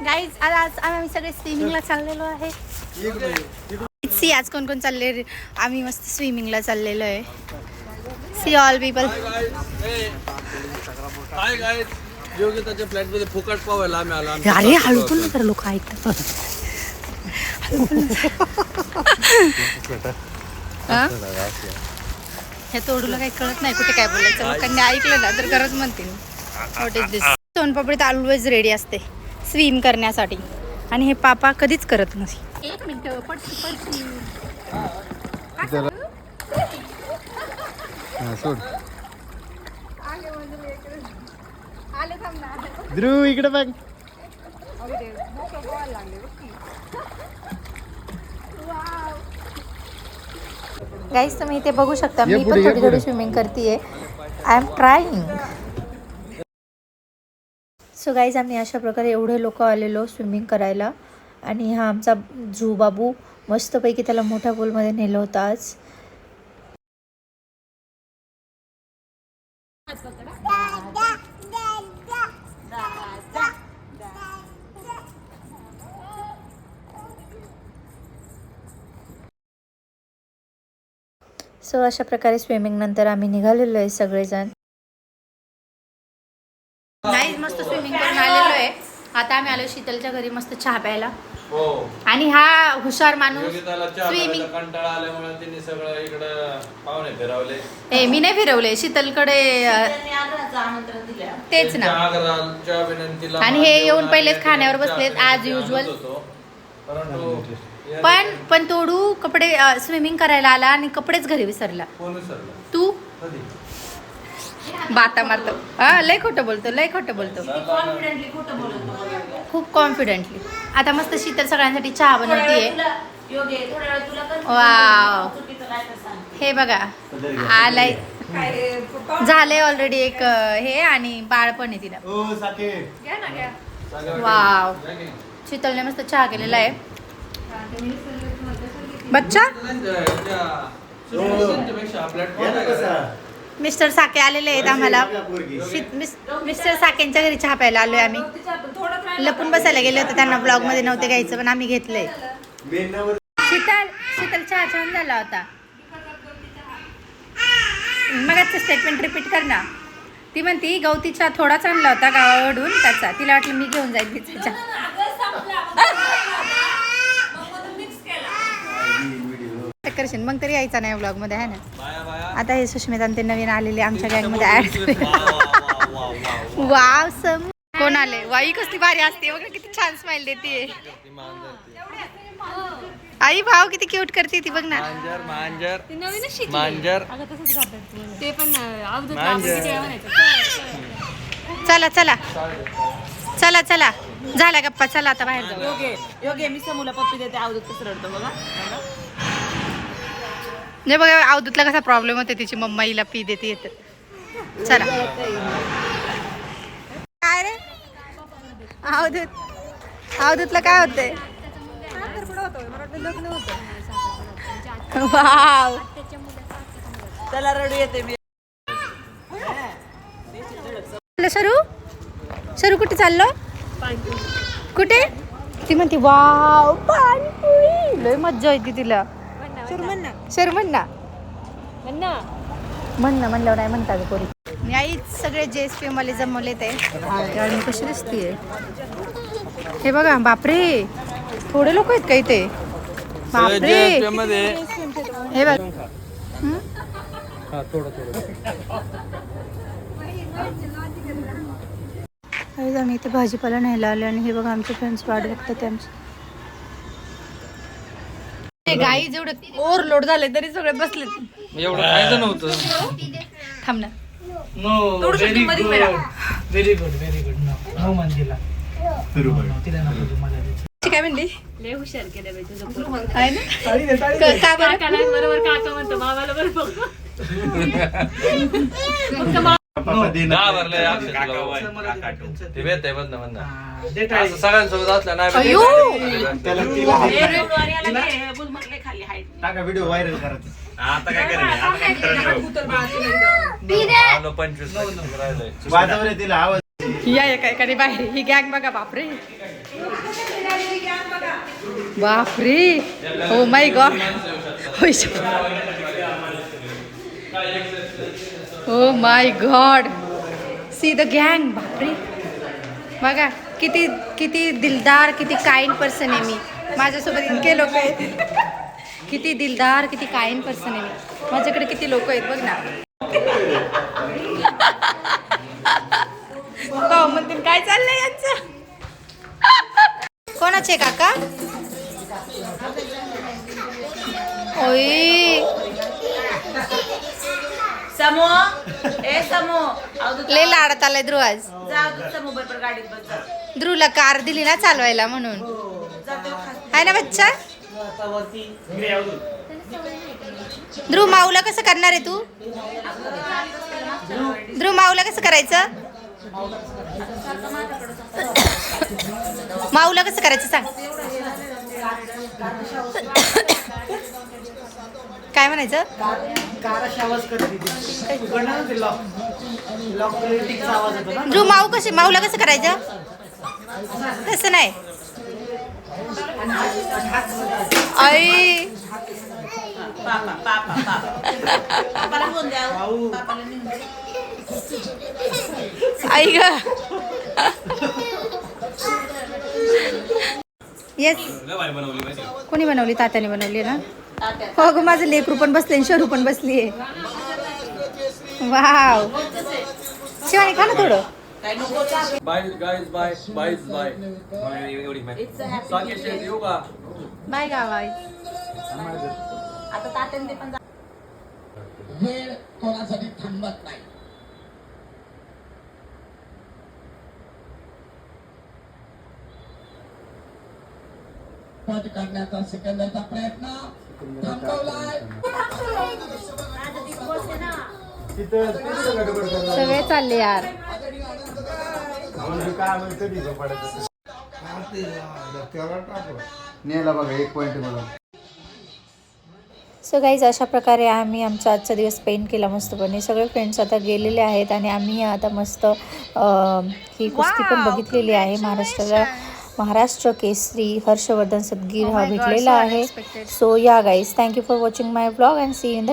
Guys आज आम्ही सगळे स्विमिंगला चाललेलो आहे. सी आज कोण कोण चालले? आम्ही मस्त स्विमिंगला चाललेलो आहे. See all people. Hi guys, योगिताच्या फ्लॅट मध्ये फुकट पावायला आम्ही आलो. अरे हळू पण तर लोक ऐकतात. हे तोडूला काही कळत नाही कुठे काय बोलायचं. लोकांनी ऐकलं ना तर खरंच म्हणतील व्हॉट इज दिस. सोनपापडी तर ऑलवेज रेडी असते स्विम करण्यासाठी आणि हे पापा कधीच करत नसते. एक मिनिट ध्रुव इकडे बघ. गाईस तुम्ही इथे बघू शकता मी पण थोडी थोडी स्विमिंग करते. I am trying. So guys आम्ही अशा प्रकारे एवढे लोक आलेलो स्विमिंग करायला आणि हा आमचा झू बाबू मस्तपैकी त्याला मोठ्या पूलमध्ये नेलं होतं आज. सो अशा प्रकारे स्विमिंग नंतर आम्ही निघालेलो आहे सगळेजण. नाही मस्त स्विमिंग करून आलेलो आहे. आता आम्ही आलो शीतलच्या घरी मस्त चहा प्यायला. आणि हा हुशार माणूस स्विमिंग कंटाळा आल्यामुळे त्यांनी सगळं इकडं पाहुणे फिरवले. ए मी नाही फिरवले शीतलकडे तेच ना. आणि हे येऊन पहिलेच खाण्यावर बसलेत ॲज युजल. पण तोडू कपडे स्विमिंग करायला आला आणि कपडेच घरी विसरला. तू बाता मारतो. लय खोटं बोलतो लय खोटं बोलतो खूप कॉन्फिडेंटली. आता मस्त शीतल सगळ्यांसाठी चहा बनवतीये. वाव हे बघा आलाय झालंय ऑलरेडी एक हे आणि बाळ पण आहे तिला. वाव शीतलने मस्त चहा केलेला आहे. बच्चा मिस्टर साके आलेले आहेत आम्हाला. मिस्टर साकेंच्या घरी चहा प्यायला आलोय आम्ही. लपून बसायला गेले होते त्यांना ब्लॉग मध्ये नव्हते घ्यायचं पण आम्ही घेतलंय. शीतल चहा छान झाला होता. मग स्टेटमेंट रिपीट कर ना. ती म्हणती गवती चहा थोडाच आणला होता गावाकडून त्याचा. तिला वाटलं मी घेऊन जाईल तिचा चहा. करशील मग तरी यायचा नाही ब्लॉग मध्ये आहे ना. आता हे सुष्मिता ते नवीन आलेले आमच्या गँग मध्ये ऍड. वाव सम कोण आले? वाई कसली भारी असते बघ किती छान स्माइल देते. आई भाव किती क्यूट करते ती बघ ना. ते पण चला चला चला चला झाला गप्पा. चला आता बाहेर जाऊ. योगे मी समूला पप्पी देते अवधूत कसं रडतो बघा. नाही बघा अवधूतला कसा प्रॉब्लेम होते तिची मम्मा हिला पी देते येत. चला काय रे अवधूतला काय होते? वाव त्याला रडू येते मी. सरू कुठे चाललो? कुठे? ती म्हणते वाव पाणीपुरी. लय मज्जा येते तिला. शर्मन ना म्हणल्यावर नाही म्हणतात कोणी. आई सगळे JSP मला जमवले ते कशी दिसतीये हे बघा. बापरे थोडे लोक आहेत का इथे? बापरे हे बघ. आम्ही इथे भाजीपाला न्यायला आलो आणि हे बघा आमचे फ्रेंड्स वाट बघतात आमची. गाई जेवढे ओव्हरलोड झाले तरी सगळे बसले. एवढं खायचं नव्हतं. थांब ना. व्हेरी गुड नो मंदिला. काय म्हणली? लय हुशार केलं बाई तुझं. आहे ना का बरं? बरोबर काका म्हणतो मामाला बरोबर. सगळ्यांसोबत असल्या नाही व्हिडिओ व्हायरल करायचं. आता काय करायचं? 25 वाजवले तिला आवाज. या एका एकाने बाहेर ही गँग बघा. बापरे बापरे. हो माय गॉड. हो माय गॉड. सी द गँग. बापरे बघा किती किती दिलदार किती काइंड पर्सन आहे मी. माझ्यासोबत इतके लोक आहेत. किती दिलदार किती काइंड पर्सन आहे मी. माझ्याकडे किती लोक आहेत बघ ना. भाऊ म्हणतील काय चाललंय यांचं. कोणाचे काका. ओय समो ए समो लय लाडत आलाय ध्रुव आज. जा दूधचा मोबाईल पर गाडीत बस जा. ध्रुवला कार दिली ना चालवायला म्हणून. आहे ना बच्चा. ध्रुव माऊला कसं करणार आहे तू. ध्रुव माऊला कसं करायचं. माऊला कसं करायचं सांग. काय म्हणायचं. ध्रुव माऊ कशी माऊला कसं करायचं. तसं नाही. आई पापा पापा पापा पापाला फोन द्या. पापाला नेऊन द्या. आई ग. येस कोणी बनवली. तात्याने बनवली ना. हो ग माझं लेकरू पण बसले आणि शरू पण बसली आहे. वाव. शिवानी खा ना थोडं. काय नको चहा. Bye guys bye bye bye. It's a happy Saket Sheth येऊ का. बाय गावाई. आता तात्याने ते पण वेळ कोणासाठी थांबत नाही. पद करण्याचा सिकंदरचा प्रयत्न थांबवलाय. सगळे चालले यार. नेला बघा 1 पॉइंट मला. सो गाईज अशा प्रकारे आम्ही आमचा आजचा दिवस स्पेंड केला मस्तपणे. सगळे फ्रेंड्स आता गेलेले आहेत आणि आम्ही आता मस्त ही कुस्ती पण बघितलेली आहे. महाराष्ट्र केसरी हर्षवर्धन सदगीर हा भेटलेला आहे. सो या guys thank you for watching my blog and see in the